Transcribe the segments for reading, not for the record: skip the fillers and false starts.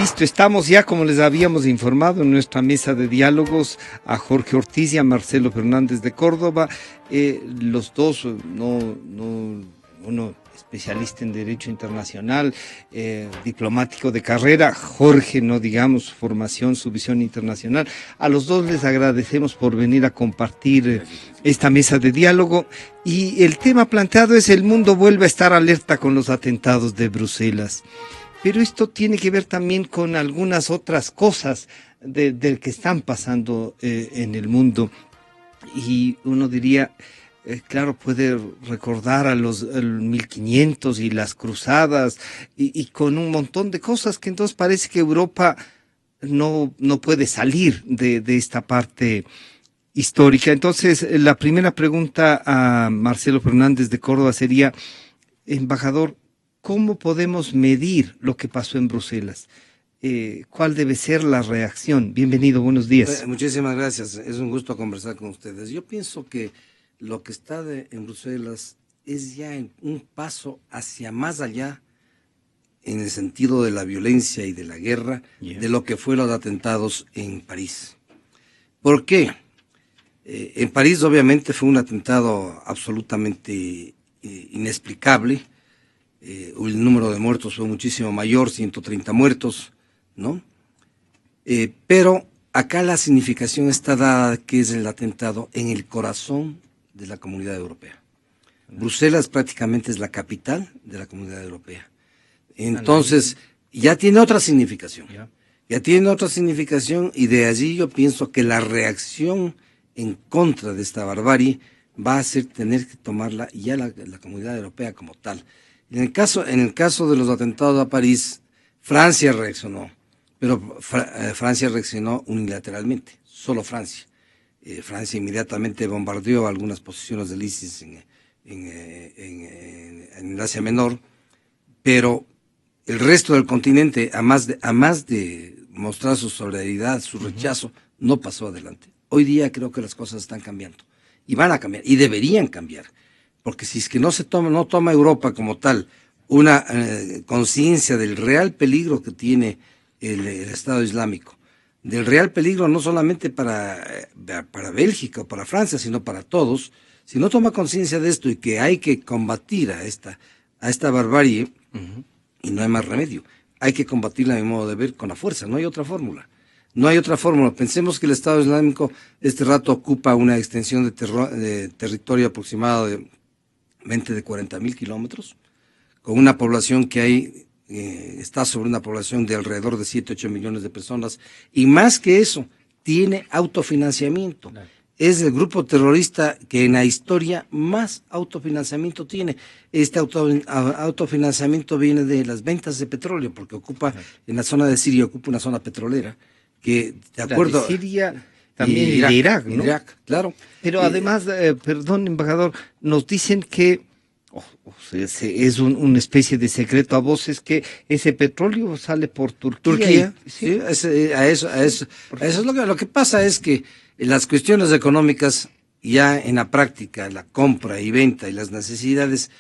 Listo, estamos ya, como les habíamos informado, en nuestra mesa de diálogos a Jorge Ortiz y a Marcelo Fernández de Córdoba, los dos, uno especialista en Derecho Internacional, diplomático de carrera, Jorge, no digamos, formación, su visión internacional. A los dos les agradecemos por venir a compartir esta mesa de diálogo, y el tema planteado es: el mundo vuelve a estar alerta con los atentados de Bruselas. Pero esto tiene que ver también con algunas otras cosas del que están pasando en el mundo. Y uno diría, claro, puede recordar a los 1500 y las cruzadas y con un montón de cosas que entonces parece que Europa no puede salir de esta parte histórica. Entonces, la primera pregunta a Marcelo Fernández de Córdoba sería: embajador, ¿cómo podemos medir lo que pasó en Bruselas? ¿Cuál debe ser la reacción? Bienvenido, buenos días. Muchísimas gracias, es un gusto conversar con ustedes. Yo pienso que lo que está en Bruselas es ya un paso hacia más allá, en el sentido de la violencia y de la guerra, de lo que fueron los atentados en París. ¿Por qué? En París obviamente fue un atentado absolutamente inexplicable. El número de muertos fue muchísimo mayor, 130 muertos, ¿no? Pero acá la significación está dada, que es el atentado en el corazón de la Comunidad Europea. Bruselas prácticamente es la capital de la Comunidad Europea. Entonces, ya tiene otra significación. Ya tiene otra significación, y de allí yo pienso que la reacción en contra de esta barbarie va a ser tener que tomarla ya la Comunidad Europea como tal. En el caso de los atentados a París, Francia reaccionó, pero Francia reaccionó unilateralmente, solo Francia. Francia inmediatamente bombardeó algunas posiciones del ISIS en el Asia Menor, pero el resto del continente, a más de mostrar su solidaridad, su rechazo, no pasó adelante. Hoy día creo que las cosas están cambiando, y van a cambiar, y deberían cambiar. Porque si es que no toma Europa como tal una conciencia del real peligro que tiene el Estado Islámico, del real peligro no solamente para Bélgica o para Francia, sino para todos, si no toma conciencia de esto y que hay que combatir a esta barbarie, y no hay más remedio, hay que combatirla, a mi modo de ver, con la fuerza, no hay otra fórmula. No hay otra fórmula. Pensemos que el Estado Islámico este rato ocupa una extensión de territorio aproximado de 40.000 kilómetros, con una población que está sobre una población de alrededor de 7-8 millones de personas, y más que eso, tiene autofinanciamiento. Claro. Es el grupo terrorista que en la historia más autofinanciamiento tiene. Este autofinanciamiento viene de las ventas de petróleo, porque ocupa, en la zona de Siria, ocupa una zona petrolera, que de acuerdo... De Siria... También y de Irak, ¿no? Irak, claro. Pero además, perdón, embajador, nos dicen que es una especie de secreto a voces que ese petróleo sale por Turquía. Sí, a eso es lo que pasa, es que las cuestiones económicas, ya en la práctica, la compra y venta y las necesidades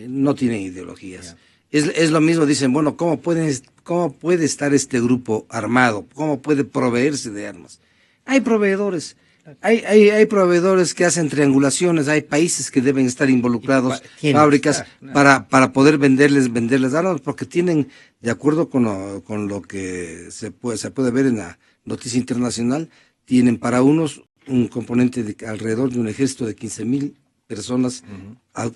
no tienen ideologías. Es lo mismo, dicen, bueno, ¿cómo puede estar este grupo armado? ¿Cómo puede proveerse de armas? Hay proveedores, hay proveedores que hacen triangulaciones, hay países que deben estar involucrados, fábricas, para poder venderles armas, porque tienen, de acuerdo con lo que se puede ver en la noticia internacional, tienen para unos un componente de alrededor de un ejército de 15.000 personas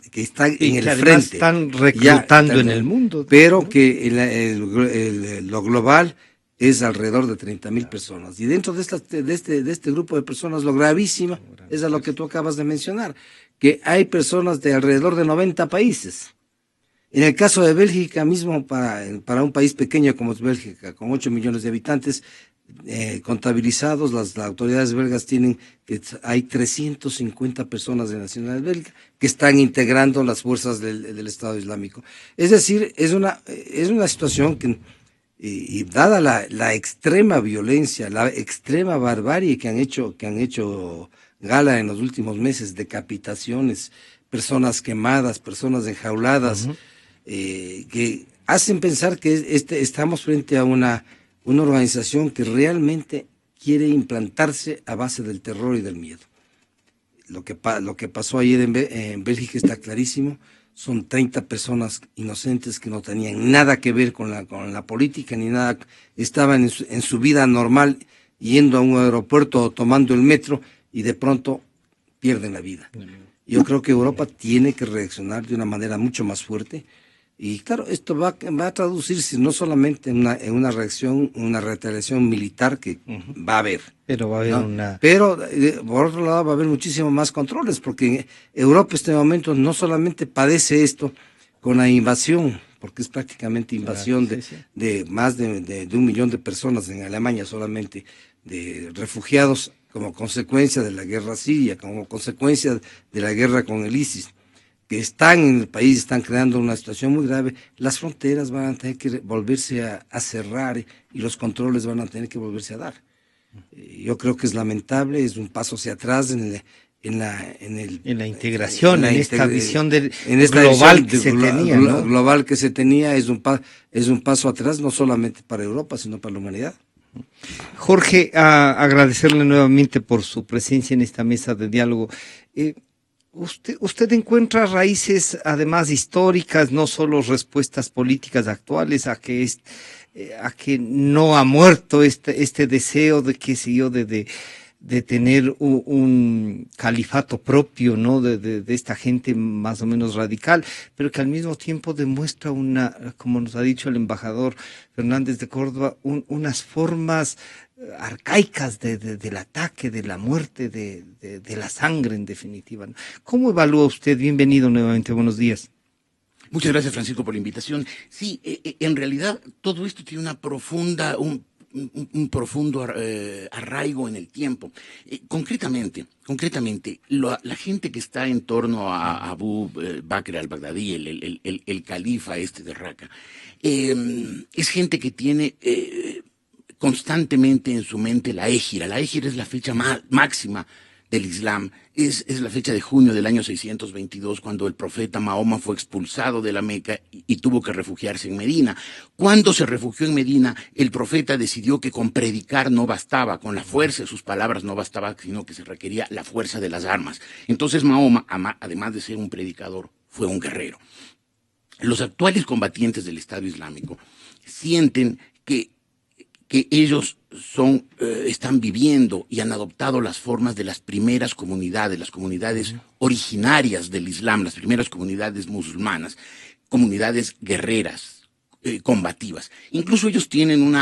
que están en el frente. Están reclutando en el mundo. Pero, ¿no? Que lo global es alrededor de 30.000 personas. Y dentro de este grupo de personas, lo gravísimo es a lo que tú acabas de mencionar, que hay personas de alrededor de 90 países. En el caso de Bélgica mismo, para un país pequeño como es Bélgica, con 8 millones de habitantes, contabilizados, las autoridades belgas tienen que hay 350 personas de nacionalidad belga que están integrando las fuerzas del Estado Islámico. Es decir, es una situación que... Y dada la extrema violencia, la extrema barbarie que han hecho gala en los últimos meses, decapitaciones, personas quemadas, personas enjauladas, que hacen pensar que estamos frente a una una organización que realmente quiere implantarse a base del terror y del miedo. Lo que pasó ayer en Bélgica está clarísimo. Son 30 personas inocentes que no tenían nada que ver con la política ni nada. Estaban en su vida normal yendo a un aeropuerto o tomando el metro y de pronto pierden la vida. Yo creo que Europa tiene que reaccionar de una manera mucho más fuerte. Y claro, esto va a traducirse no solamente en una reacción, una retaliación militar que va a haber. Pero va a haber, ¿no?, una... Pero, por otro lado, va a haber muchísimos más controles, porque Europa en este momento no solamente padece esto con la invasión, porque es prácticamente invasión de más de 1 millón de personas en Alemania solamente, de refugiados como consecuencia de la guerra siria, como consecuencia de la guerra con el ISIS, que están en el país, están creando una situación muy grave. Las fronteras van a tener que volverse a cerrar y los controles van a tener que volverse a dar. Yo creo que es lamentable, es un paso hacia atrás en la integración, en esta visión global que se tenía, ¿no? Global que se tenía, es un paso atrás, no solamente para Europa, sino para la humanidad. Jorge, agradecerle nuevamente por su presencia en esta mesa de diálogo. Usted encuentra raíces, además históricas, no solo respuestas políticas actuales, a que no ha muerto este deseo de, qué sé yo, de tener un califato propio, ¿no? De esta gente más o menos radical, pero que al mismo tiempo demuestra como nos ha dicho el embajador Fernández de Córdoba, unas formas arcaicas del ataque, de la muerte, de la sangre, en definitiva, ¿no? ¿Cómo evalúa usted? Bienvenido nuevamente, buenos días. Muchas gracias, Francisco, por la invitación. Sí, en realidad todo esto tiene un profundo arraigo en el tiempo. Concretamente, la gente que está en torno a Abu Bakr al-Baghdadi, el califa de Raqqa, es gente que tiene constantemente en su mente la égira. La égira es la fecha máxima del Islam. Es la fecha de junio del año 622, cuando el profeta Mahoma fue expulsado de la Meca y tuvo que refugiarse en Medina. Cuando se refugió en Medina, el profeta decidió que con predicar no bastaba, con la fuerza de sus palabras no bastaba, sino que se requería la fuerza de las armas. Entonces Mahoma, además de ser un predicador, fue un guerrero. Los actuales combatientes del Estado Islámico sienten que ellos están viviendo y han adoptado las formas de las primeras comunidades, las comunidades originarias del Islam, las primeras comunidades musulmanas, comunidades guerreras, combativas. Incluso ellos tienen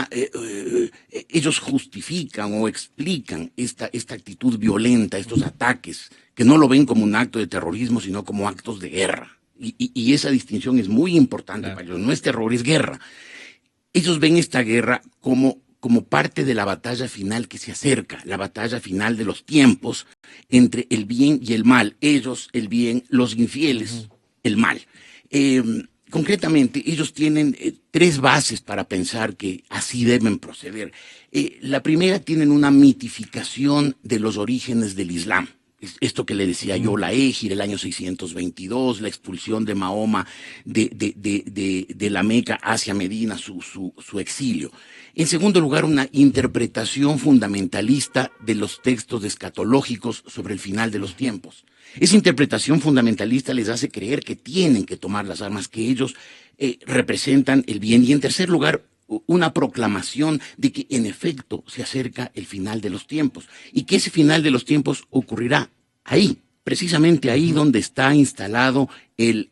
ellos justifican o explican esta actitud violenta, estos ataques, que no lo ven como un acto de terrorismo, sino como actos de guerra. Y esa distinción es muy importante para ellos. No es terror, es guerra. Ellos ven esta guerra como parte de la batalla final que se acerca, la batalla final de los tiempos entre el bien y el mal. Ellos, el bien; los infieles, el mal. Concretamente, ellos tienen 3 bases para pensar que así deben proceder. La primera, tienen una mitificación de los orígenes del Islam. Esto que le decía yo, la égira, el año 622, la expulsión de Mahoma de la Meca hacia Medina, su exilio. En segundo lugar, una interpretación fundamentalista de los textos escatológicos sobre el final de los tiempos. Esa interpretación fundamentalista les hace creer que tienen que tomar las armas, que ellos representan el bien. Y en tercer lugar, una proclamación de que en efecto se acerca el final de los tiempos y que ese final de los tiempos ocurrirá ahí, precisamente ahí donde está instalado el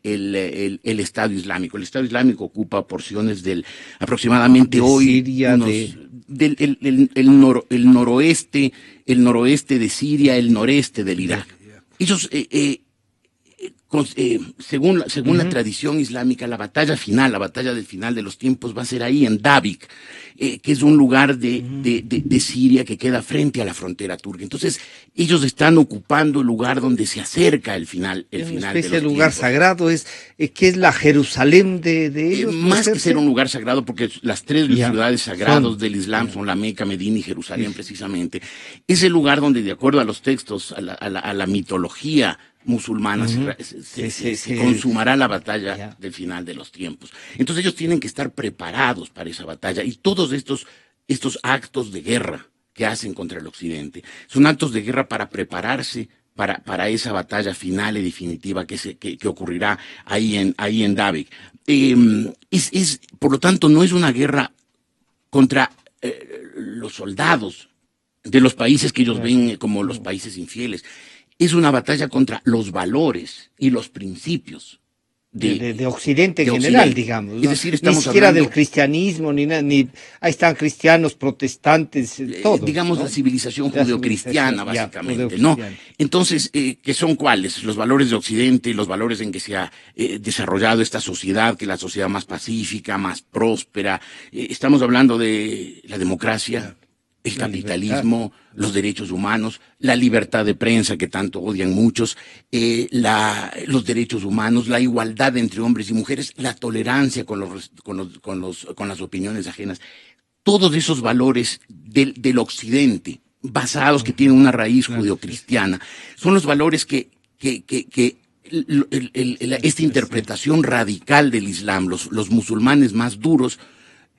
Estado Islámico. El Estado Islámico ocupa porciones aproximadamente hoy Siria, el noroeste de Siria, el noreste del Irak. Ellos según la tradición islámica, la batalla del final de los tiempos va a ser ahí en Davik, que es un lugar de Siria que queda frente a la frontera turca. Entonces, ellos están ocupando el lugar donde se acerca el final de los tiempos. Una especie de lugar sagrado, que es la Jerusalén de ellos. Más que ser un lugar sagrado, porque las 3 ciudades sagradas del Islam son la Meca, Medina y Jerusalén, precisamente. Es el lugar donde, de acuerdo a los textos, a la mitología musulmana, se consumará la batalla del final de los tiempos. Entonces ellos tienen que estar preparados para esa batalla, y todos estos estos actos de guerra que hacen contra el Occidente. Son actos de guerra para prepararse para esa batalla final y definitiva que ocurrirá ahí en Davig. Por lo tanto, no es una guerra contra los soldados de los países que ellos ven como los países infieles. Es una batalla contra los valores y los principios de Occidente en de general, Occidente. digamos, ¿no? Es decir, estamos ni siquiera hablando del cristianismo, ni nada, ni ahí están cristianos, protestantes, todos. digamos, ¿no? la civilización La judeocristiana, civilización, básicamente, ¿no? judeocristiana. Entonces, ¿qué son cuáles? Los valores de Occidente, los valores en que se ha desarrollado esta sociedad, que es la sociedad más pacífica, más próspera. Estamos hablando de la democracia, el capitalismo, los derechos humanos, la libertad de prensa que tanto odian muchos, los derechos humanos, la igualdad entre hombres y mujeres, la tolerancia con las opiniones ajenas. Todos esos valores del Occidente, basados, que tienen una raíz judeocristiana, son los valores que esta interpretación radical del Islam, los musulmanes más duros,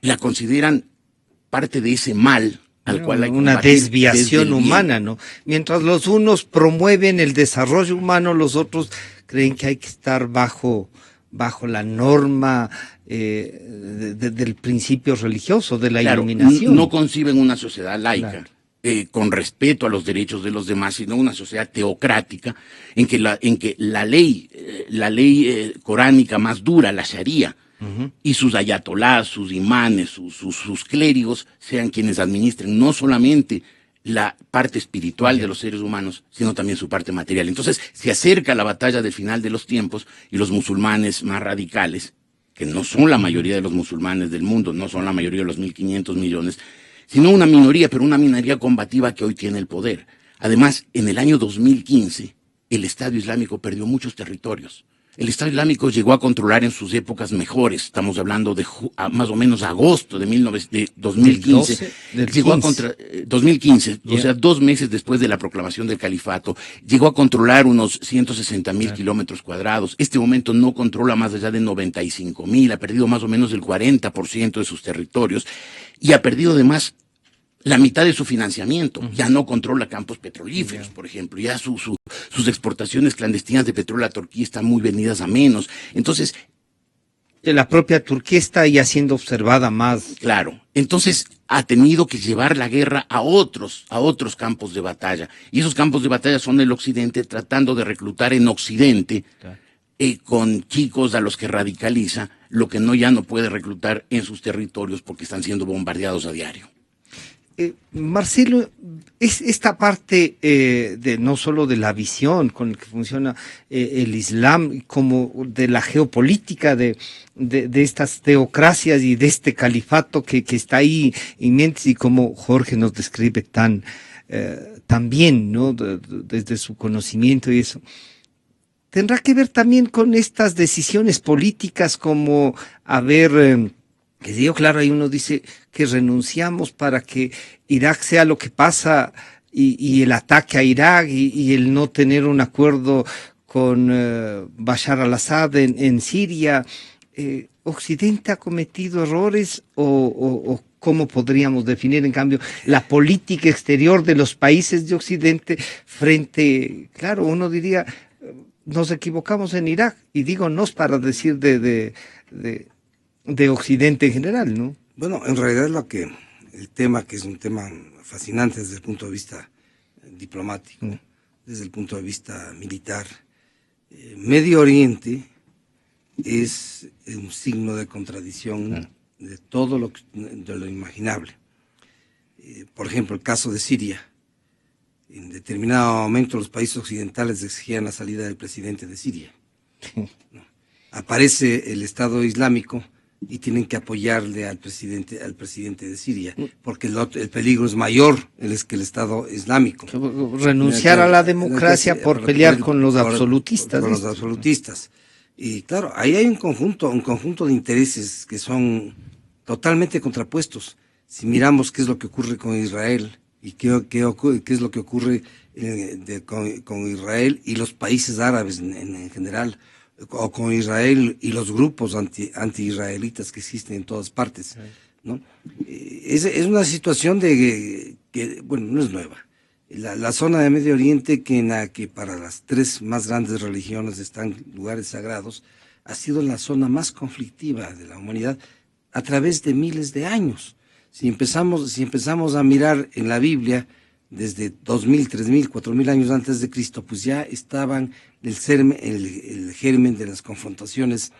la consideran parte de ese mal al cual hay que una combatir desviación desde el bien. humana, ¿no? Mientras los unos promueven el desarrollo humano, los otros creen que hay que estar bajo la norma del principio religioso, de la Claro, iluminación. no conciben una sociedad laica, Claro. con respeto a los derechos de los demás, sino una sociedad teocrática en que la ley coránica más dura, la Sharia, y sus ayatolás, sus imanes, sus clérigos sean quienes administren no solamente la parte espiritual de los seres humanos, sino también su parte material. Entonces se acerca la batalla del final de los tiempos y los musulmanes más radicales, que no son la mayoría de los musulmanes del mundo, no son la mayoría de los 1.500 millones, sino una minoría, pero una minoría combativa que hoy tiene el poder. Además, en el año 2015, el Estado Islámico perdió muchos territorios. El Estado Islámico llegó a controlar en sus épocas mejores, estamos hablando de más o menos agosto de 2015, llegó a 2015, o sea, 2 meses después de la proclamación del califato, llegó a controlar unos 160.000 kilómetros cuadrados. Este momento no controla más allá de 95.000, ha perdido más o menos el 40% de sus territorios y ha perdido además la mitad de su financiamiento. Ya no controla campos petrolíferos, por ejemplo. Ya sus exportaciones clandestinas de petróleo a Turquía están muy vendidas a menos. Entonces, La propia Turquía está ya siendo observada más. claro, entonces ha tenido que llevar la guerra a otros campos de batalla. Y esos campos de batalla son el Occidente, tratando de reclutar en Occidente con chicos a los que radicaliza, lo que ya no puede reclutar en sus territorios porque están siendo bombardeados a diario. Marcelo, es esta parte de no solo de la visión con la que funciona el Islam, como de la geopolítica de estas teocracias y de este califato que está ahí inminente, y como Jorge nos describe tan bien, ¿no? Desde su conocimiento y eso. Tendrá que ver también con estas decisiones políticas como que digo, claro, ahí uno dice que renunciamos para que Irak sea lo que pasa y el ataque a Irak y el no tener un acuerdo con Bashar al-Assad en Siria. ¿Occidente ha cometido errores o cómo podríamos definir, en cambio, la política exterior de los países de Occidente frente, claro, uno diría, nos equivocamos en Irak, y digo nos para decir de Occidente en general, ¿no? Bueno, en realidad el tema, que es un tema fascinante desde el punto de vista diplomático, desde el punto de vista militar, Medio Oriente es un signo de contradicción de todo de lo imaginable. Por ejemplo, el caso de Siria. En determinado momento los países occidentales exigían la salida del presidente de Siria. Aparece el Estado Islámico y tienen que apoyarle al presidente de Siria, porque el peligro es mayor que el Estado Islámico. Renunciar a la democracia por pelear con los absolutistas. Con los absolutistas. Y claro, ahí hay un conjunto de intereses que son totalmente contrapuestos. Si miramos qué es lo que ocurre con Israel y qué es lo que ocurre con Israel y los países árabes en general, o con Israel y los grupos anti-israelitas que existen en todas partes. ¿no? Es una situación que, bueno, no es nueva. La zona de Medio Oriente, que para las tres más grandes religiones están lugares sagrados, ha sido la zona más conflictiva de la humanidad a través de miles de años. Si empezamos a mirar en la Biblia, desde 2000, 3000, 4000 años antes de Cristo, pues ya estaban el germen de las confrontaciones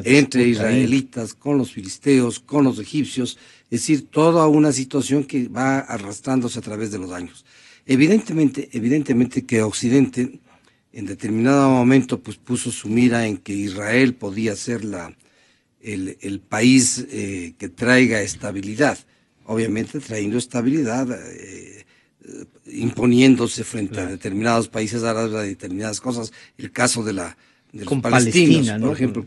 entre israelitas con los filisteos, con los egipcios, es decir, toda una situación que va arrastrándose a través de los años. Evidentemente que Occidente en determinado momento pues puso su mira en que Israel podía ser el país que traiga estabilidad, obviamente trayendo estabilidad, imponiéndose frente a determinados países árabes, a determinadas cosas, el caso de los palestinos, ¿no? Por ejemplo, el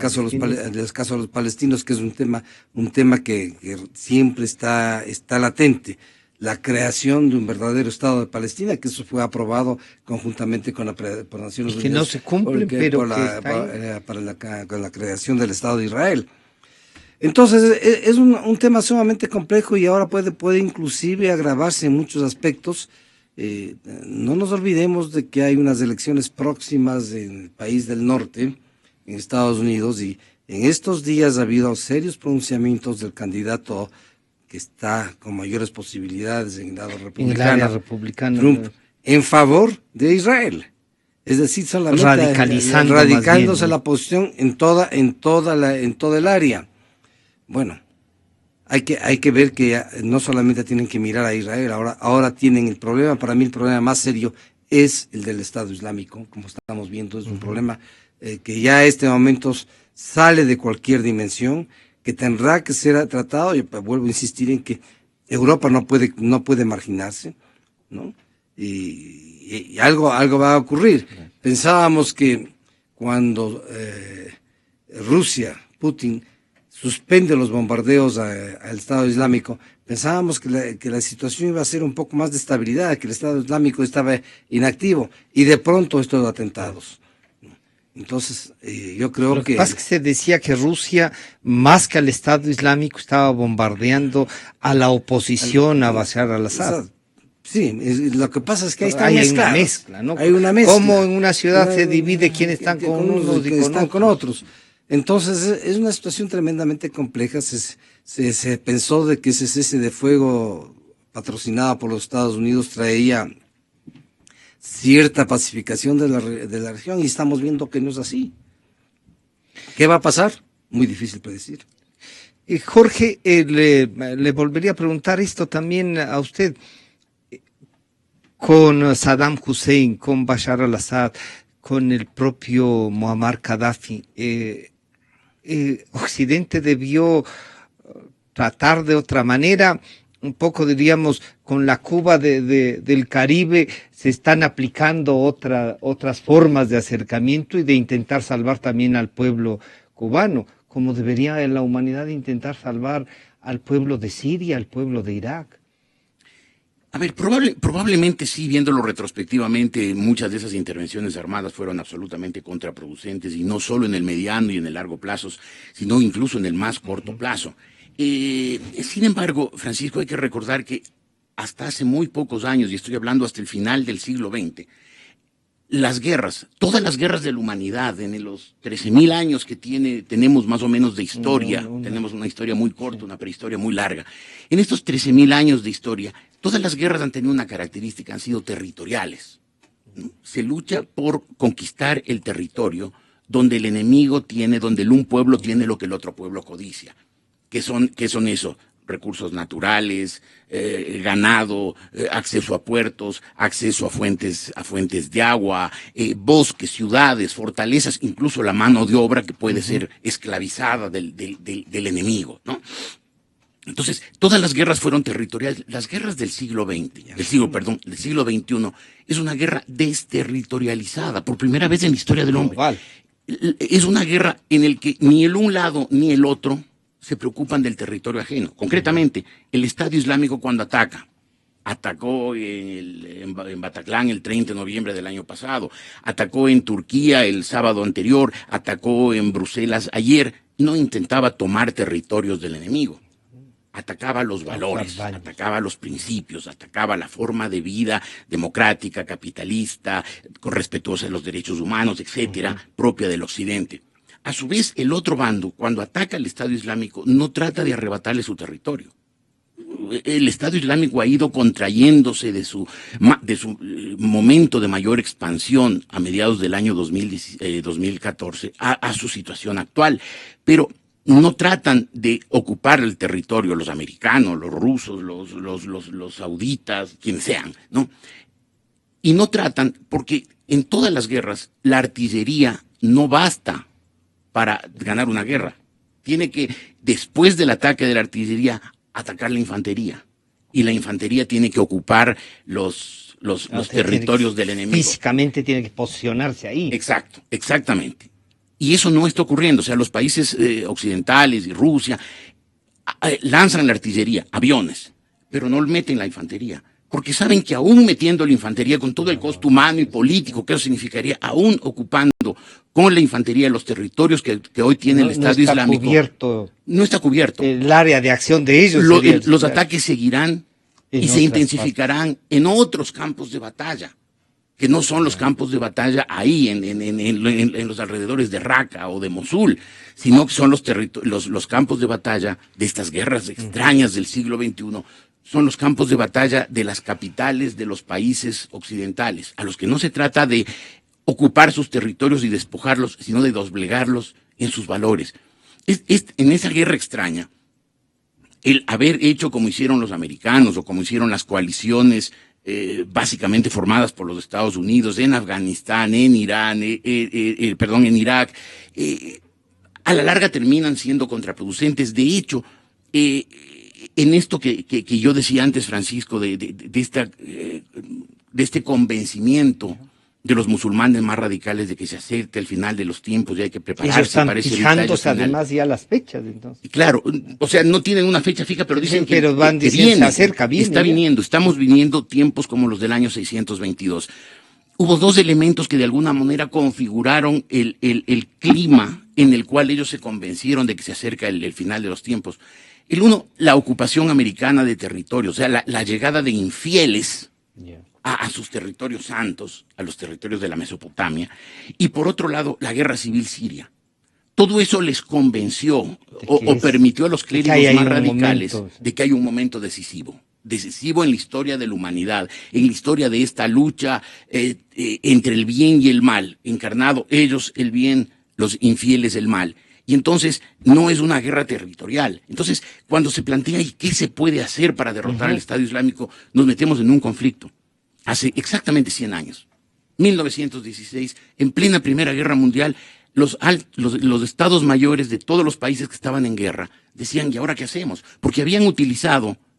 caso de los palestinos, que es un tema que siempre está latente. La creación de un verdadero Estado de Palestina, que eso fue aprobado conjuntamente con por Naciones Unidas. Que no se cumple, pero con la creación del Estado de Israel. Entonces, es un tema sumamente complejo y ahora puede inclusive agravarse en muchos aspectos. No nos olvidemos de que hay unas elecciones próximas en el país del norte, en Estados Unidos, y en estos días ha habido serios pronunciamientos del candidato que está con mayores posibilidades en el lado republicano, Trump, en favor de Israel. Es decir, solamente radicándose la posición en toda el área. Bueno, hay que ver que no solamente tienen que mirar a Israel, ahora tienen el problema. Para mí el problema más serio es el del Estado Islámico, como estamos viendo, es un problema que ya a este momento sale de cualquier dimensión, que tendrá que ser tratado, y vuelvo a insistir en que Europa no puede marginarse, ¿no? Y algo va a ocurrir. Pensábamos que cuando Rusia, Putin, suspende los bombardeos al Estado Islámico, pensábamos que la situación iba a ser un poco más de estabilidad, que el Estado Islámico estaba inactivo, y de pronto estos atentados. Entonces, yo creo Lo que pasa es que se decía que Rusia, más que al Estado Islámico, estaba bombardeando a la oposición a Bashar al-Assad. Sí, lo que pasa es que ahí está hay una mezcla, ¿no? Hay una mezcla. Cómo en una ciudad se divide quiénes están con unos y están con otros. Entonces, es una situación tremendamente compleja. Se pensó de que ese cese de fuego patrocinado por los Estados Unidos traía cierta pacificación de la región, y estamos viendo que no es así. ¿Qué va a pasar? Muy difícil predecir. Jorge, le volvería a preguntar esto también a usted. Con Saddam Hussein, con Bashar al-Assad, con el propio Muammar Gaddafi, Occidente debió tratar de otra manera. Un poco, diríamos, con la Cuba del Caribe se están aplicando otras formas de acercamiento y de intentar salvar también al pueblo cubano, como debería la humanidad intentar salvar al pueblo de Siria, al pueblo de Irak. A ver, probablemente sí, viéndolo retrospectivamente, muchas de esas intervenciones armadas fueron absolutamente contraproducentes, y no solo en el mediano y en el largo plazo, sino incluso en el más corto plazo. Sin embargo, Francisco, hay que recordar que hasta hace muy pocos años, y estoy hablando hasta el final del siglo XX, las guerras, todas las guerras de la humanidad, en los 13.000 años que tenemos más o menos de historia, tenemos una historia muy corta, una prehistoria muy larga. En estos 13.000 años de historia, todas las guerras han tenido una característica, han sido territoriales, ¿no? Se lucha por conquistar el territorio donde el enemigo tiene, donde un pueblo tiene lo que el otro pueblo codicia. ¿Qué son eso? Recursos naturales, ganado, acceso a puertos, acceso a fuentes de agua, bosques, ciudades, fortalezas, incluso la mano de obra que puede ser esclavizada del enemigo, ¿no? Entonces, todas las guerras fueron territoriales. Las guerras del siglo XXI, es una guerra desterritorializada, por primera vez en la historia del hombre. Es una guerra en la que ni el un lado ni el otro se preocupan del territorio ajeno. Concretamente, el Estado Islámico cuando atacó en Bataclan el 30 de noviembre del año pasado, atacó en Turquía el sábado anterior, atacó en Bruselas ayer, no intentaba tomar territorios del enemigo. atacaba los valores, atacaba los principios, atacaba la forma de vida democrática, capitalista, respetuosa de los derechos humanos, etcétera, propia del Occidente. A su vez, el otro bando, cuando ataca al Estado Islámico, no trata de arrebatarle su territorio. El Estado Islámico ha ido contrayéndose de su momento de mayor expansión a mediados del año 2014 a su situación actual, pero no tratan de ocupar el territorio los americanos, los rusos, los sauditas, quienes sean, ¿no? Y no tratan porque en todas las guerras la artillería no basta para ganar una guerra. Tiene que, después del ataque de la artillería, atacar la infantería. Y la infantería tiene que ocupar los territorios del enemigo. Físicamente tiene que posicionarse ahí. Exacto, exactamente. Y eso no está ocurriendo. O sea, los países occidentales y Rusia lanzan la artillería, aviones, pero no meten la infantería. Porque saben que aún metiendo la infantería con todo el costo humano y político que eso significaría, aún ocupando con la infantería los territorios que hoy tiene el Estado Islámico, no está cubierto. El área de acción de ellos. Los ataques seguirán y se intensificarán en otros campos de batalla, que no son los campos de batalla ahí en los alrededores de Raqqa o de Mosul, sino que son los campos de batalla de estas guerras extrañas del siglo XXI. Son los campos de batalla de las capitales de los países occidentales, a los que no se trata de ocupar sus territorios y despojarlos, sino de doblegarlos en sus valores. En esa guerra extraña, el haber hecho como hicieron los americanos o como hicieron las coaliciones básicamente formadas por los Estados Unidos en Afganistán, en Irán, en Irak, a la larga terminan siendo contraproducentes. De hecho, en esto que yo decía antes, Francisco, de este convencimiento de los musulmanes más radicales de que se acerca el final de los tiempos y hay que prepararse. Ellos están fijándose además ya las fechas. Entonces. Claro, o sea, no tienen una fecha fija, pero dicen que, pero van diciendo, viene, se acerca, viene, está viniendo, estamos viniendo tiempos como los del año 622. Hubo dos elementos que de alguna manera configuraron el clima en el cual ellos se convencieron de que se acerca el final de los tiempos. El uno, la ocupación americana de territorio, o sea, la llegada de infieles a sus territorios santos, a los territorios de la Mesopotamia, y por otro lado, la guerra civil siria. Todo eso les convenció o permitió a los clérigos más radicales de que hay un momento decisivo en la historia de la humanidad, en la historia de esta lucha entre el bien y el mal, encarnado ellos el bien, los infieles el mal. Y entonces no es una guerra territorial. Entonces, cuando se plantea ¿y qué se puede hacer para derrotar al Estado Islámico? Nos metemos en un conflicto. Hace exactamente 100 años, 1916, en plena Primera Guerra Mundial, los estados mayores de todos los países que estaban en guerra decían, ¿y ahora qué hacemos? Porque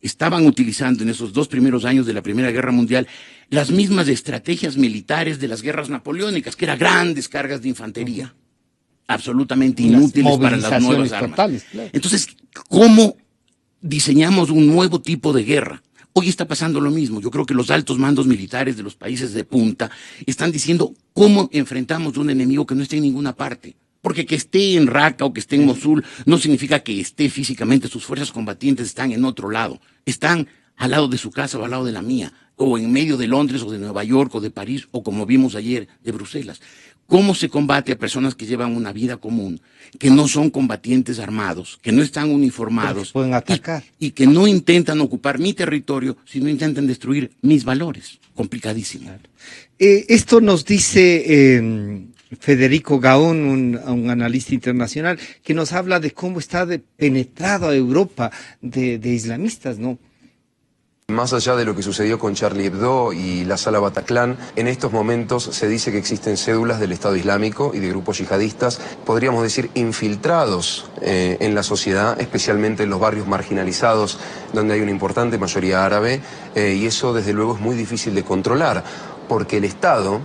estaban utilizando en esos 2 primeros años de la Primera Guerra Mundial las mismas estrategias militares de las guerras napoleónicas, que eran grandes cargas de infantería, absolutamente inútiles para las nuevas armas. Totales, claro. Entonces, ¿cómo diseñamos un nuevo tipo de guerra? Hoy está pasando lo mismo. Yo creo que los altos mandos militares de los países de punta están diciendo cómo enfrentamos a un enemigo que no esté en ninguna parte. Porque que esté en Raqqa o que esté en Mosul no significa que esté físicamente. Sus fuerzas combatientes están en otro lado. Están al lado de su casa o al lado de la mía. O en medio de Londres o de Nueva York o de París o como vimos ayer de Bruselas. ¿Cómo se combate a personas que llevan una vida común, que no son combatientes armados, que no están uniformados, pueden atacar y que no intentan ocupar mi territorio, sino intentan destruir mis valores? Complicadísimo. Claro. Esto nos dice Federico Gaón, un analista internacional, que nos habla de cómo está penetrado a Europa de islamistas, ¿no? Más allá de lo que sucedió con Charlie Hebdo y la Sala Bataclan, en estos momentos se dice que existen cédulas del Estado Islámico y de grupos yihadistas, podríamos decir infiltrados en la sociedad, especialmente en los barrios marginalizados, donde hay una importante mayoría árabe, y eso desde luego es muy difícil de controlar. Porque el Estado,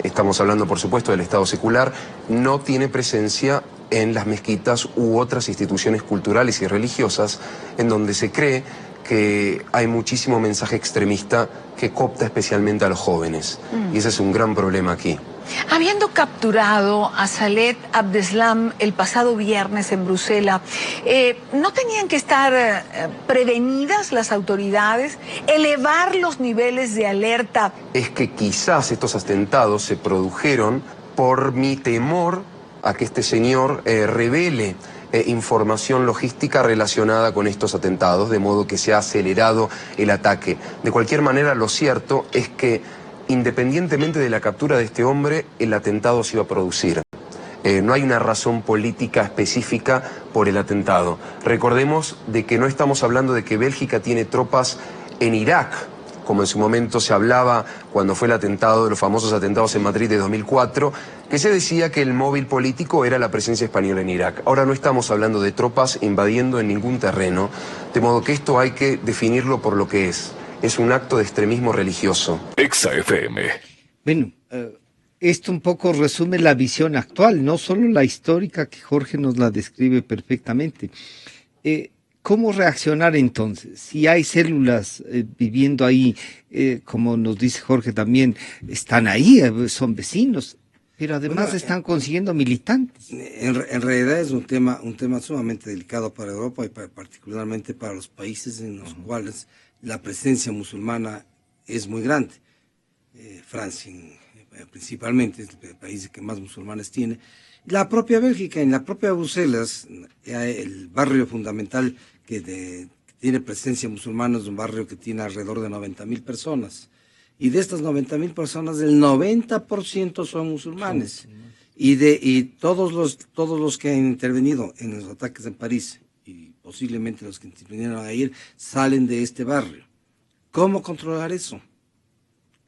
estamos hablando por supuesto del Estado secular, no tiene presencia en las mezquitas u otras instituciones culturales y religiosas en donde se cree que hay muchísimo mensaje extremista que coopta especialmente a los jóvenes. Y ese es un gran problema aquí. Habiendo capturado a Salet Abdeslam el pasado viernes en Bruselas, ¿no tenían que estar prevenidas las autoridades, elevar los niveles de alerta? Es que quizás estos atentados se produjeron por mi temor a que este señor revele información logística relacionada con estos atentados, de modo que se ha acelerado el ataque. De cualquier manera, lo cierto es que, independientemente de la captura de este hombre, el atentado se iba a producir. No hay una razón política específica por el atentado. Recordemos de que no estamos hablando de que Bélgica tiene tropas en Irak, como en su momento se hablaba cuando fue el atentado, los famosos atentados en Madrid de 2004, que se decía que el móvil político era la presencia española en Irak. Ahora no estamos hablando de tropas invadiendo en ningún terreno, de modo que esto hay que definirlo por lo que es. Es un acto de extremismo religioso. Exa FM. Bueno, esto un poco resume la visión actual, no solo la histórica, que Jorge nos la describe perfectamente. ¿Cómo reaccionar entonces? Si hay células viviendo ahí, como nos dice Jorge también, están ahí, son vecinos, pero además están consiguiendo militantes. En realidad es un tema sumamente delicado para Europa y particularmente para los países en los cuales la presencia musulmana es muy grande. Francia principalmente es el país que más musulmanes tiene. La propia Bélgica, en la propia Bruselas, el barrio fundamental que tiene presencia musulmana es un barrio que tiene alrededor de 90.000 personas. Y de estas 90.000 personas, el 90% son musulmanes. Y todos los que han intervenido en los ataques en París, y posiblemente los que intervinieron ayer, salen de este barrio. ¿Cómo controlar eso?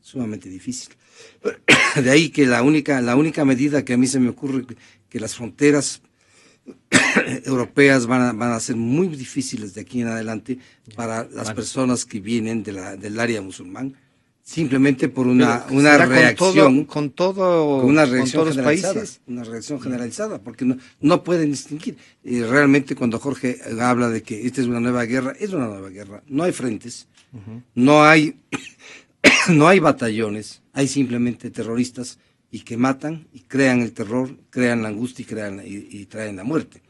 Sumamente difícil. De ahí que la única medida que a mí se me ocurre, que las fronteras europeas van a ser muy difíciles de aquí en adelante para las personas que vienen del área musulmán, simplemente por una reacción con todos los países, una reacción generalizada, porque no pueden distinguir. Y realmente cuando Jorge habla de que esta es una nueva guerra, es una nueva guerra. No hay frentes, no hay batallones, hay simplemente terroristas y que matan y crean el terror, crean la angustia y traen la muerte.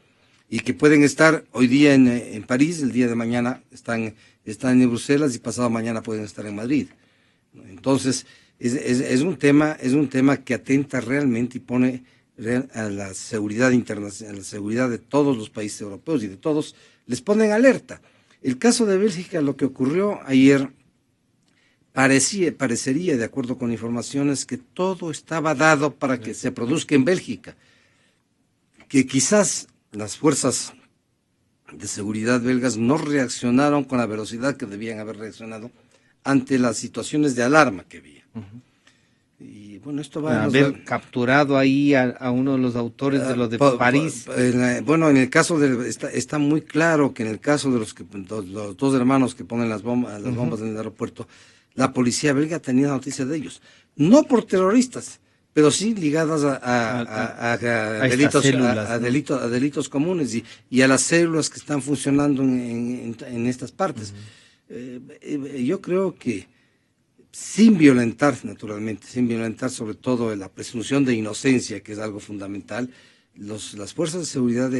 Y que pueden estar hoy día en París, el día de mañana están en Bruselas y pasado mañana pueden estar en Madrid. Entonces, es un tema que atenta realmente y pone a la seguridad internacional, a la seguridad de todos los países europeos y de todos, les ponen alerta. El caso de Bélgica, lo que ocurrió ayer, parecería, de acuerdo con informaciones, que todo estaba dado para que se produzca en Bélgica, que quizás las fuerzas de seguridad belgas no reaccionaron con la velocidad que debían haber reaccionado ante las situaciones de alarma que había. Y bueno, esto va a haber capturado ahí a uno de los autores de lo de París. Bueno, en el caso está muy claro que en el caso de los dos hermanos que ponen las bombas en el aeropuerto, la policía belga tenía noticia de ellos, no por terroristas, pero sí ligadas a delitos comunes y a las células que están funcionando en estas partes. Yo creo que sin violentar sobre todo la presunción de inocencia, que es algo fundamental, las fuerzas de seguridad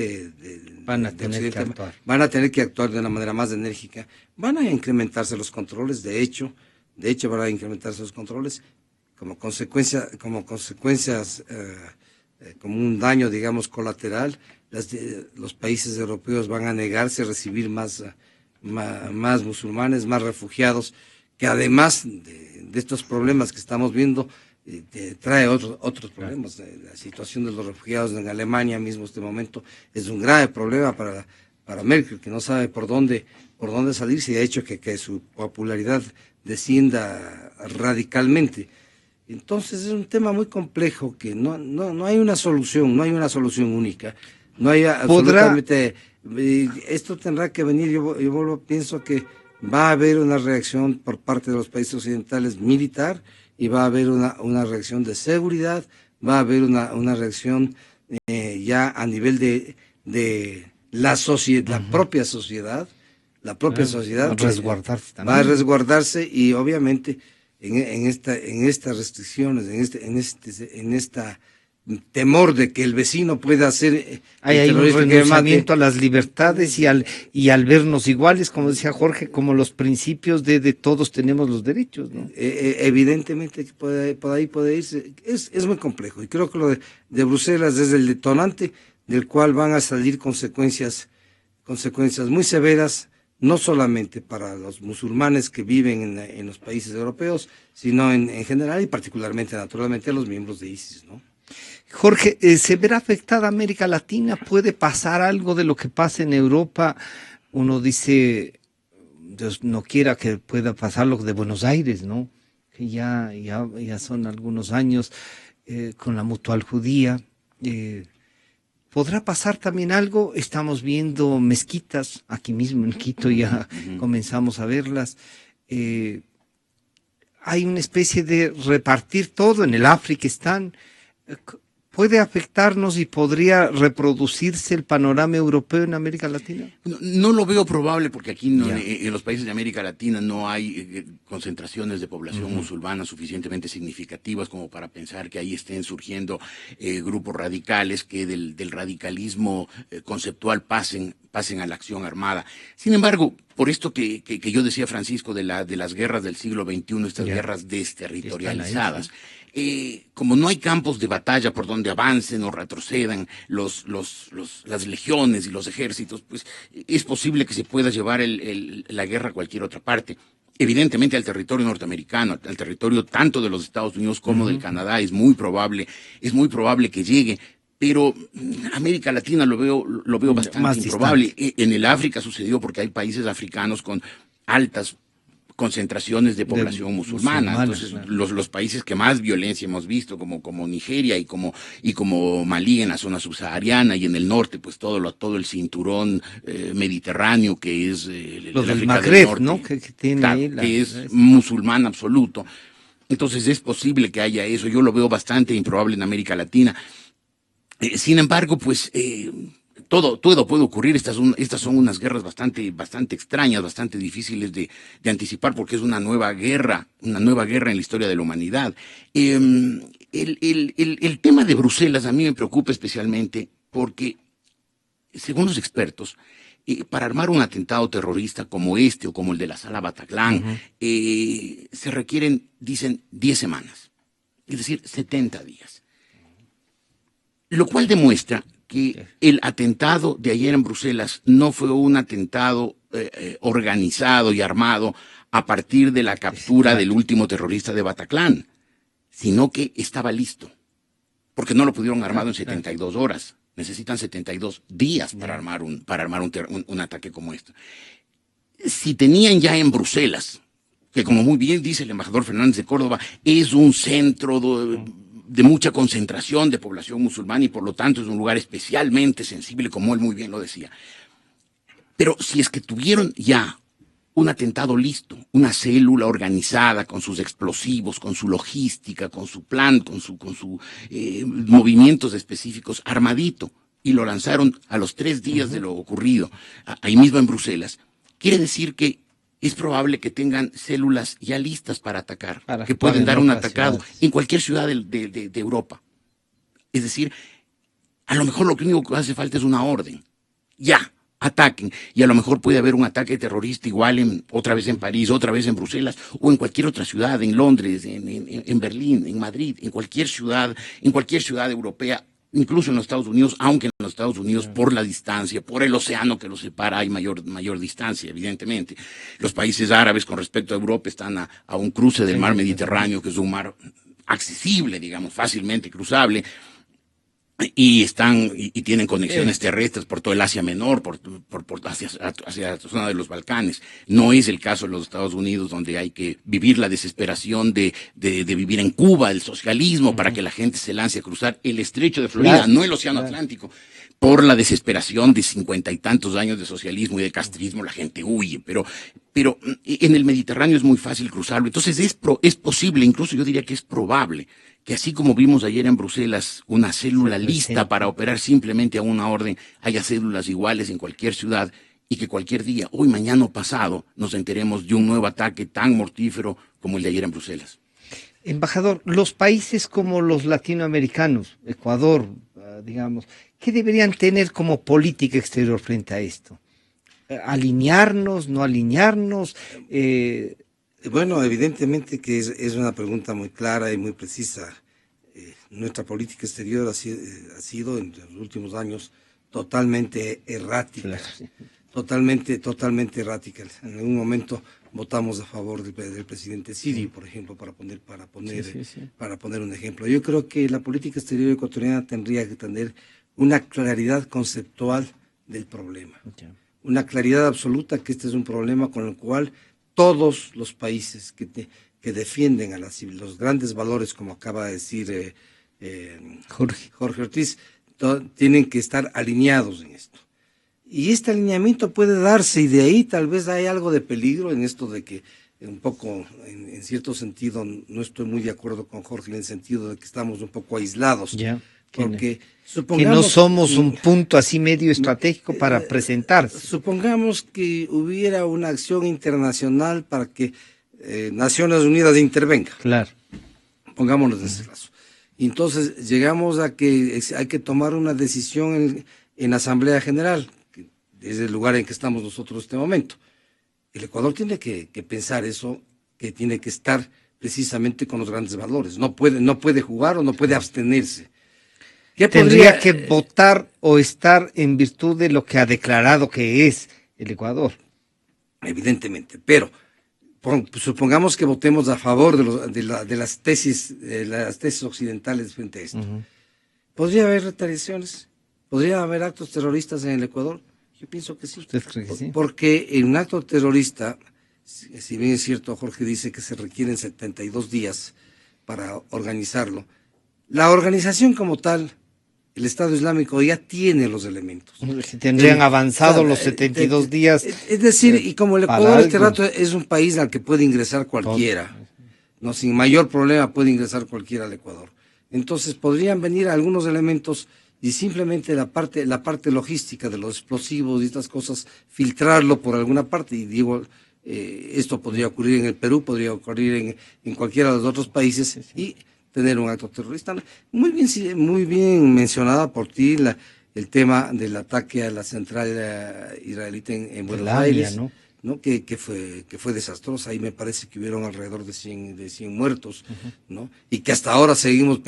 van a tener que actuar de una manera más enérgica, van a incrementarse los controles, de hecho van a incrementarse los controles como consecuencias, como un daño, digamos, colateral. Los países europeos van a negarse a recibir más musulmanes, más refugiados, que además de estos problemas que estamos viendo, trae otros problemas. La situación de los refugiados en Alemania mismo en este momento es un grave problema para Merkel, que no sabe por dónde salirse, y ha hecho que su popularidad descienda radicalmente. Entonces es un tema muy complejo, que no hay una solución única, no hay absolutamente. Esto tendrá que venir, yo pienso que va a haber una reacción por parte de los países occidentales militar, y va a haber una reacción de seguridad, va a haber una reacción ya a nivel de la sociedad, la propia sociedad resguardarse también. Va a resguardarse, y obviamente en estas restricciones, en esta temor de que el vecino pueda hacer hay un renunciamiento a las libertades y al vernos iguales, como decía Jorge, como los principios de todos tenemos los derechos, ¿no? Evidentemente que por ahí puede irse, es muy complejo, y creo que lo de Bruselas es el detonante del cual van a salir consecuencias muy severas, no solamente para los musulmanes que viven en los países europeos, sino en general y particularmente, naturalmente, a los miembros de ISIS, ¿no? Jorge, ¿se verá afectada América Latina? ¿Puede pasar algo de lo que pasa en Europa? Uno dice, Dios no quiera que pueda pasar lo de Buenos Aires, ¿no? Que ya son algunos años con la Mutual Judía. ¿Podrá pasar también algo? Estamos viendo mezquitas, aquí mismo en Quito ya comenzamos a verlas. Hay una especie de repartir todo, en el África están. ¿Puede afectarnos y podría reproducirse el panorama europeo en América Latina? No lo veo probable porque aquí en los países de América Latina no hay concentraciones de población musulmana suficientemente significativas como para pensar que ahí estén surgiendo grupos radicales que del radicalismo conceptual pasen a la acción armada. Sin embargo, por esto que yo decía, Francisco, de las guerras del siglo XXI, estas guerras desterritorializadas, como no hay campos de batalla por donde avancen o retrocedan las legiones y los ejércitos, pues es posible que se pueda llevar la guerra a cualquier otra parte. Evidentemente al territorio norteamericano, al territorio tanto de los Estados Unidos como del Canadá, es muy probable que llegue. Pero América Latina lo veo bastante más improbable. En el África sucedió porque hay países africanos con altas concentraciones de población musulmana. Entonces, claro, los países que más violencia hemos visto, como Nigeria y como Malí en la zona subsahariana, y en el norte, pues todo el cinturón mediterráneo que es el del Magreb, ¿no? Que tiene claro, ahí que es musulmán absoluto. Entonces es posible que haya eso. Yo lo veo bastante improbable en América Latina. Sin embargo, pues todo puede ocurrir. Estas son unas guerras bastante extrañas, bastante difíciles de anticipar, porque es una nueva guerra en la historia de la humanidad. El tema de Bruselas a mí me preocupa especialmente porque, según los expertos, para armar un atentado terrorista como este o como el de la Sala Bataclan, se requieren, dicen, 10 semanas, es decir, 70 días. Lo cual demuestra que el atentado de ayer en Bruselas no fue un atentado organizado y armado a partir de la captura del último terrorista de Bataclan, sino que estaba listo, porque no lo pudieron armado en 72 horas. Necesitan 72 días para armar un ataque como este. Si tenían ya en Bruselas, que como muy bien dice el embajador Fernández de Córdoba, es un centro de mucha concentración de población musulmana y por lo tanto es un lugar especialmente sensible, como él muy bien lo decía. Pero si es que tuvieron ya un atentado listo, una célula organizada con sus explosivos, con su logística, con su plan, con sus movimientos específicos, armadito, y lo lanzaron a los 3 días de lo ocurrido, ahí mismo en Bruselas, quiere decir que es probable que tengan células ya listas para atacar, que pueden dar un atacado en cualquier ciudad de Europa. Es decir, a lo mejor lo único que hace falta es una orden. Ya, ataquen. Y a lo mejor puede haber un ataque terrorista igual otra vez en París, otra vez en Bruselas, o en cualquier otra ciudad, en Londres, en Berlín, en Madrid, en cualquier ciudad europea, incluso en los Estados Unidos, aunque en los Estados Unidos por la distancia, por el océano que los separa, hay mayor distancia, evidentemente. Los países árabes con respecto a Europa están a un cruce del mar Mediterráneo, que es un mar accesible, digamos, fácilmente cruzable, y tienen conexiones terrestres por todo el Asia Menor, hacia la zona de los Balcanes. No es el caso de los Estados Unidos, donde hay que vivir la desesperación de vivir en Cuba, el socialismo, para que la gente se lance a cruzar el estrecho de Florida, no el océano Atlántico. Por la desesperación de 50 y tantos años de socialismo y de castrismo, la gente huye, pero en el Mediterráneo es muy fácil cruzarlo. Entonces es posible, incluso yo diría que es probable, que así como vimos ayer en Bruselas una célula lista para operar simplemente a una orden, haya células iguales en cualquier ciudad y que cualquier día, hoy, mañana o pasado, nos enteremos de un nuevo ataque tan mortífero como el de ayer en Bruselas. Embajador, los países como los latinoamericanos, Ecuador, digamos, ¿qué deberían tener como política exterior frente a esto? ¿Alinearnos, no alinearnos? Bueno, evidentemente que es una pregunta muy clara y muy precisa. Nuestra política exterior ha sido en los últimos años totalmente errática. Claro, sí. Totalmente errática. En algún momento votamos a favor del presidente Siri, por ejemplo, para poner un ejemplo. Yo creo que la política exterior ecuatoriana tendría que tener una claridad conceptual del problema, una claridad absoluta que este es un problema con el cual todos los países que defienden a los grandes valores, como acaba de decir Jorge Ortiz, tienen que estar alineados en esto. Y este alineamiento puede darse, y de ahí tal vez hay algo de peligro en esto de que, un poco, en cierto sentido, no estoy muy de acuerdo con Jorge, en el sentido de que estamos un poco aislados. Ya, porque que no somos un punto así medio estratégico para presentarse. Supongamos que hubiera una acción internacional para que Naciones Unidas intervenga. Claro. Pongámonos en ese caso. Y entonces llegamos a que hay que tomar una decisión en la Asamblea General, que es el lugar en que estamos nosotros en este momento. El Ecuador tiene que pensar eso, que tiene que estar precisamente con los grandes valores. No puede jugar o no puede abstenerse. Tendría que votar o estar en virtud de lo que ha declarado que es el Ecuador. Evidentemente, pero supongamos que votemos a favor de las tesis occidentales frente a esto. ¿Podría haber retaliaciones? ¿Podría haber actos terroristas en el Ecuador? Yo pienso que sí. ¿Usted cree que sí? Porque en un acto terrorista, si bien es cierto, Jorge dice que se requieren 72 días para organizarlo, la organización como tal, el Estado Islámico ya tiene los elementos. Tendrían avanzado los 72 días. Es decir, y como el Ecuador este rato es un país al que puede ingresar cualquiera, no, sin mayor problema puede ingresar cualquiera al Ecuador. Entonces podrían venir algunos elementos y simplemente la parte logística de los explosivos y estas cosas, filtrarlo por alguna parte. Y digo, esto podría ocurrir en el Perú, podría ocurrir en cualquiera de los otros países, y tener un acto terrorista. Muy bien mencionada por ti el tema del ataque a la central israelita en Buenos Aires, ¿no? Que fue desastrosa. Ahí me parece que hubieron alrededor de 100 muertos, ¿no? Y que hasta ahora seguimos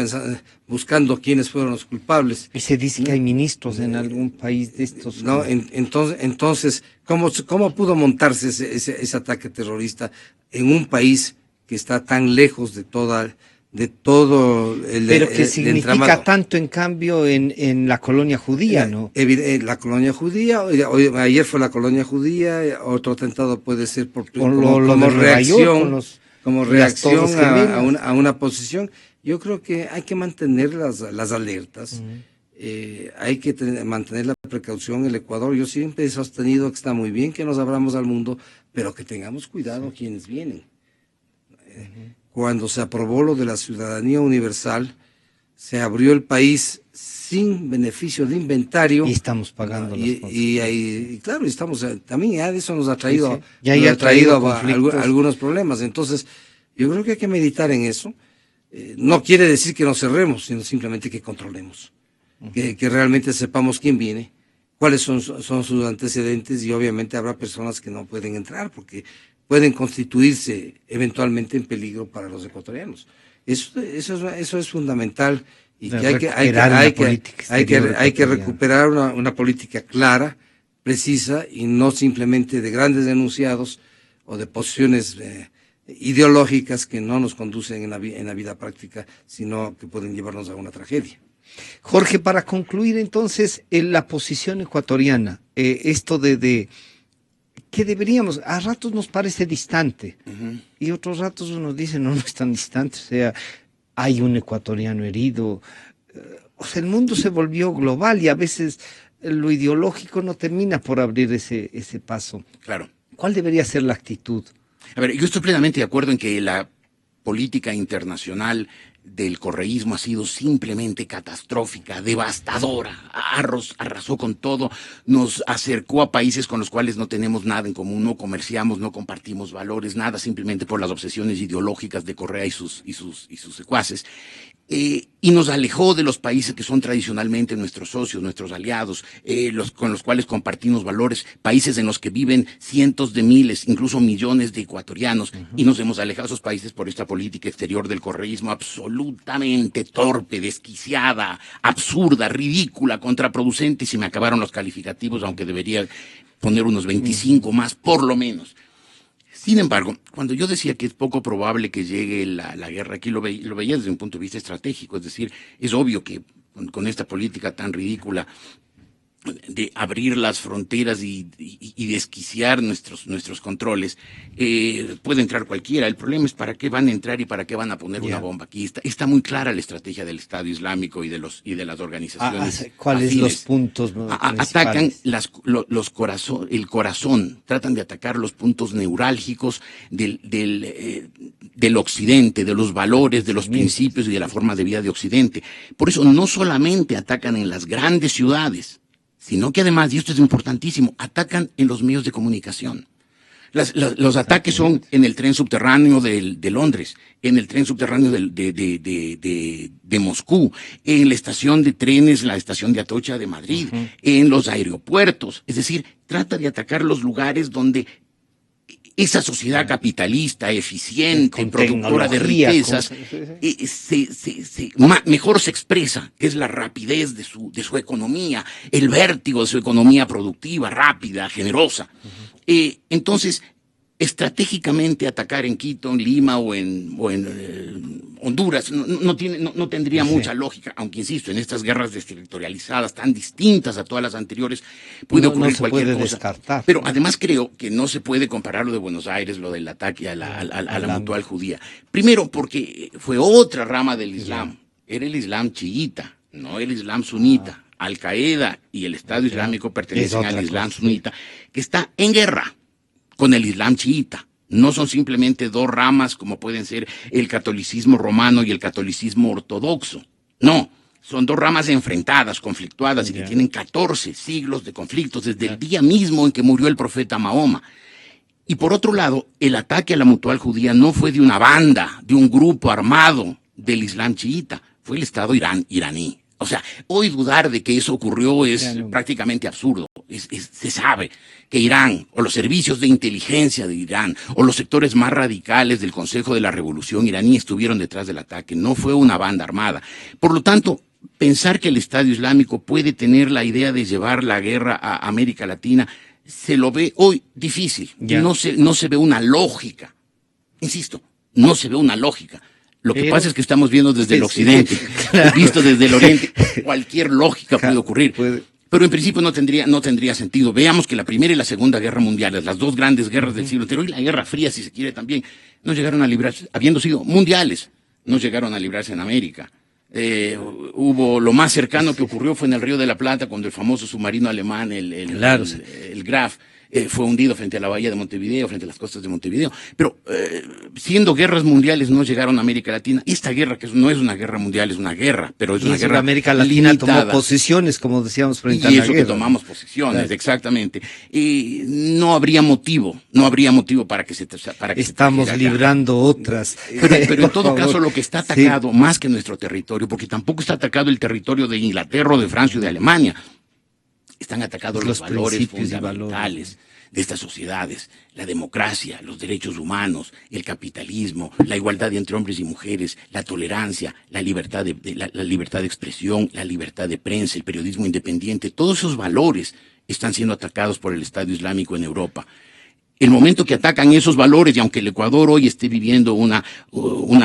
buscando quiénes fueron los culpables. Y se dice que hay ministros en algún país de estos. No, entonces, ¿cómo pudo montarse ese ataque terrorista en un país que está tan lejos de todo el pero que significa entramado? Tanto en cambio en la colonia judía, ¿no? La colonia judía, ayer fue la colonia judía, otro atentado puede ser como reacción a una posición. Yo creo que hay que mantener las alertas, hay que mantener la precaución. El Ecuador, yo siempre he sostenido que está muy bien que nos abramos al mundo, pero que tengamos cuidado quienes vienen. Cuando se aprobó lo de la ciudadanía universal, se abrió el país sin beneficio de inventario. Y estamos pagando las cosas. Y claro, también eso nos ha traído, ha traído algunos problemas. Entonces, yo creo que hay que meditar en eso. No quiere decir que nos cerremos, sino simplemente que controlemos. Que realmente sepamos quién viene, cuáles son sus antecedentes, y obviamente habrá personas que no pueden entrar porque pueden constituirse eventualmente en peligro para los ecuatorianos. Eso es fundamental, y que hay que recuperar una política clara, precisa, y no simplemente de grandes enunciados o de posiciones ideológicas que no nos conducen en la vida práctica, sino que pueden llevarnos a una tragedia. Jorge, para concluir entonces, la posición ecuatoriana, esto de que deberíamos, a ratos nos parece distante, y otros ratos uno dice, no es tan distante, o sea, hay un ecuatoriano herido, o sea, el mundo se volvió global y a veces lo ideológico no termina por abrir ese paso. Claro. ¿Cuál debería ser la actitud? A ver, yo estoy plenamente de acuerdo en que la política internacional del correísmo ha sido simplemente catastrófica, devastadora, arrasó con todo, nos acercó a países con los cuales no tenemos nada en común, no comerciamos, no compartimos valores, nada, simplemente por las obsesiones ideológicas de Correa y sus secuaces. Y nos alejó de los países que son tradicionalmente nuestros socios, nuestros aliados, con los cuales compartimos valores, países en los que viven cientos de miles, incluso millones de ecuatorianos, y nos hemos alejado de esos países por esta política exterior del correísmo absolutamente torpe, desquiciada, absurda, ridícula, contraproducente, y se me acabaron los calificativos, aunque debería poner unos 25 más, por lo menos. Sin embargo, cuando yo decía que es poco probable que llegue la guerra, aquí lo veía desde un punto de vista estratégico, es decir, es obvio que con esta política tan ridícula de abrir las fronteras y desquiciar nuestros controles, puede entrar cualquiera. El problema es para qué van a entrar y para qué van a poner una bomba. Aquí está muy clara la estrategia del Estado Islámico y de las organizaciones. ¿Cuáles son los puntos atacan el corazón, tratan de atacar los puntos neurálgicos del Occidente, de los valores, de los principios y de la forma de vida de Occidente. Por eso no solamente atacan en las grandes ciudades, sino que además, y esto es importantísimo, atacan en los medios de comunicación. Los ataques son en el tren subterráneo de Londres, en el tren subterráneo de Moscú, en la estación de trenes, la estación de Atocha de Madrid, en los aeropuertos. Es decir, trata de atacar los lugares donde esa sociedad capitalista, eficiente, productora de riquezas, mejor se expresa, que es la rapidez de su economía, el vértigo de su economía productiva, rápida, generosa. Entonces, estratégicamente atacar en Quito, en Lima o en Honduras no tendría mucha lógica, aunque insisto, en estas guerras desterritorializadas tan distintas a todas las anteriores puede ocurrir cualquier cosa. Descartar. Pero además creo que no se puede comparar lo de Buenos Aires, lo del ataque a la Mutual Judía. Primero porque fue otra rama del Islam, era el Islam chiita, no el Islam sunita. Al-Qaeda y el Estado Islámico pertenecen al Islam sunita, que está en guerra con el Islam chiita. No son simplemente dos ramas como pueden ser el catolicismo romano y el catolicismo ortodoxo. No, son dos ramas enfrentadas, conflictuadas y que tienen 14 siglos de conflictos desde el día mismo en que murió el profeta Mahoma. Y por otro lado, el ataque a la Mutual Judía no fue de una banda, de un grupo armado del Islam chiita, fue el Estado iraní. O sea, hoy dudar de que eso ocurrió es prácticamente absurdo. Se sabe que Irán, o los servicios de inteligencia de Irán, o los sectores más radicales del Consejo de la Revolución iraní estuvieron detrás del ataque. No fue una banda armada. Por lo tanto, pensar que el Estado Islámico puede tener la idea de llevar la guerra a América Latina, se lo ve hoy difícil. No se ve una lógica. Insisto, no se ve una lógica. Lo que pasa es que estamos viendo desde el occidente, visto desde el oriente, cualquier lógica puede ocurrir. Pero en principio no tendría sentido. Veamos que la Primera y la Segunda Guerra Mundiales, las dos grandes guerras del siglo anterior, y la Guerra Fría, si se quiere también, no llegaron a librarse, habiendo sido mundiales, no llegaron a librarse en América. Lo más cercano que ocurrió fue en el Río de la Plata, cuando el famoso submarino alemán, el Graf, fue hundido frente a la bahía de Montevideo, frente a las costas de Montevideo. Pero siendo guerras mundiales no llegaron a América Latina. Esta guerra, que no es una guerra mundial, es una guerra, pero es una guerra América Latina limitada. Tomó posiciones, como decíamos frente a la guerra. Y eso que tomamos posiciones, exactamente. No habría motivo para que estamos librando otras. Pero en todo caso, lo que está atacado, más que nuestro territorio, porque tampoco está atacado el territorio de Inglaterra, de Francia o de Alemania. Están atacados los valores fundamentales de estas sociedades, la democracia, los derechos humanos, el capitalismo, la igualdad entre hombres y mujeres, la tolerancia, la libertad de expresión, la libertad de prensa, el periodismo independiente. Todos esos valores están siendo atacados por el Estado Islámico en Europa. El momento que atacan esos valores, y aunque el Ecuador hoy esté viviendo una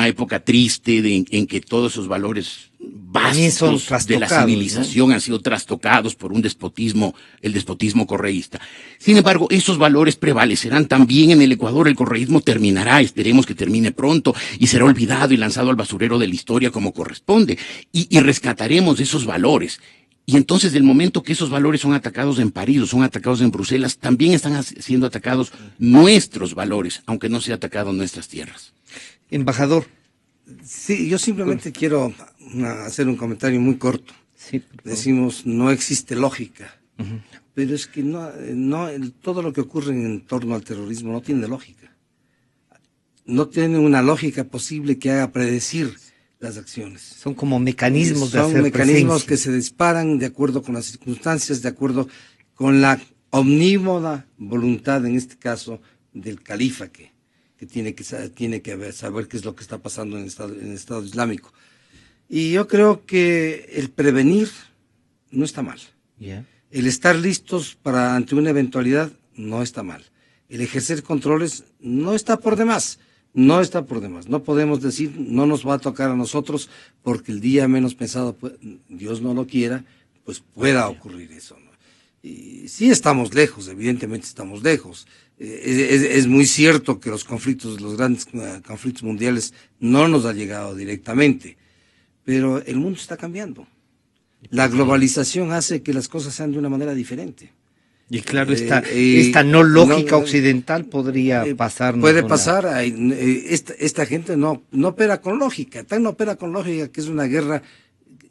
época triste en que todos esos valores básicos de la civilización, ¿no?, han sido trastocados por el despotismo correísta. Sin embargo, esos valores prevalecerán también en el Ecuador. El correísmo terminará, esperemos que termine pronto, y será olvidado y lanzado al basurero de la historia como corresponde. Y rescataremos esos valores. Y entonces, del momento que esos valores son atacados en París o son atacados en Bruselas, también están siendo atacados nuestros valores, aunque no sea atacado nuestras tierras. Embajador, Sí, yo simplemente quiero hacer un comentario muy corto. Sí, por favor. Decimos, no existe lógica. Pero es que todo lo que ocurre en torno al terrorismo no tiene lógica. No tiene una lógica posible que haga predecir las acciones. Son como mecanismos de hacer Son mecanismos presencia. que se disparan de acuerdo con las circunstancias, de acuerdo con la omnímoda voluntad, en este caso, del califa que tiene que saber qué es lo que está pasando en el Estado Islámico. Y yo creo que el prevenir no está mal. Ya. El estar listos ante una eventualidad no está mal. El ejercer controles no está por demás. No está por demás. No podemos decir, no nos va a tocar a nosotros, porque el día menos pensado, Dios no lo quiera, pues pueda ocurrir eso, ¿no? Y sí estamos lejos, evidentemente estamos lejos. Es muy cierto que los grandes conflictos mundiales no nos han llegado directamente, pero el mundo está cambiando. La globalización hace que las cosas sean de una manera diferente. Y claro, esta no lógica occidental podría pasarnos. Puede pasar. Esta gente no opera con lógica. No opera con lógica, que es una guerra,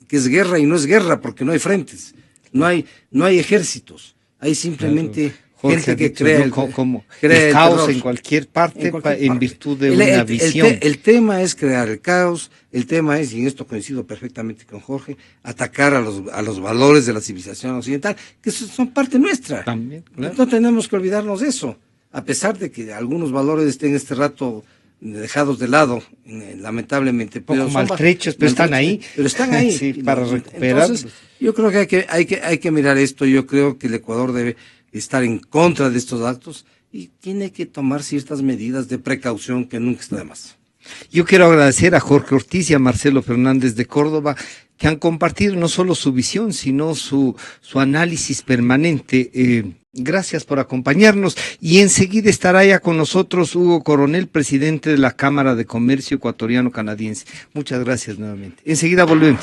que es guerra y no es guerra, porque no hay frentes, no hay ejércitos. Hay simplemente gente que crea el caos en cualquier parte en virtud de una visión. El tema es crear el caos. El tema es, y en esto coincido perfectamente con Jorge, atacar a los valores de la civilización occidental, que son parte nuestra. También, claro. No tenemos que olvidarnos de eso, a pesar de que algunos valores estén este rato dejados de lado, lamentablemente. Poco maltrechos, pero están ahí. Pero están ahí. Sí, para recuperarlos. Entonces, yo creo que hay que mirar esto. Yo creo que el Ecuador debe estar en contra de estos actos y tiene que tomar ciertas medidas de precaución que nunca está de más. Yo quiero agradecer a Jorge Ortiz y a Marcelo Fernández de Córdoba, que han compartido no solo su visión, sino su análisis permanente. Gracias por acompañarnos, y enseguida estará ya con nosotros Hugo Coronel, presidente de la Cámara de Comercio Ecuatoriano Canadiense. Muchas gracias nuevamente. Enseguida volvemos.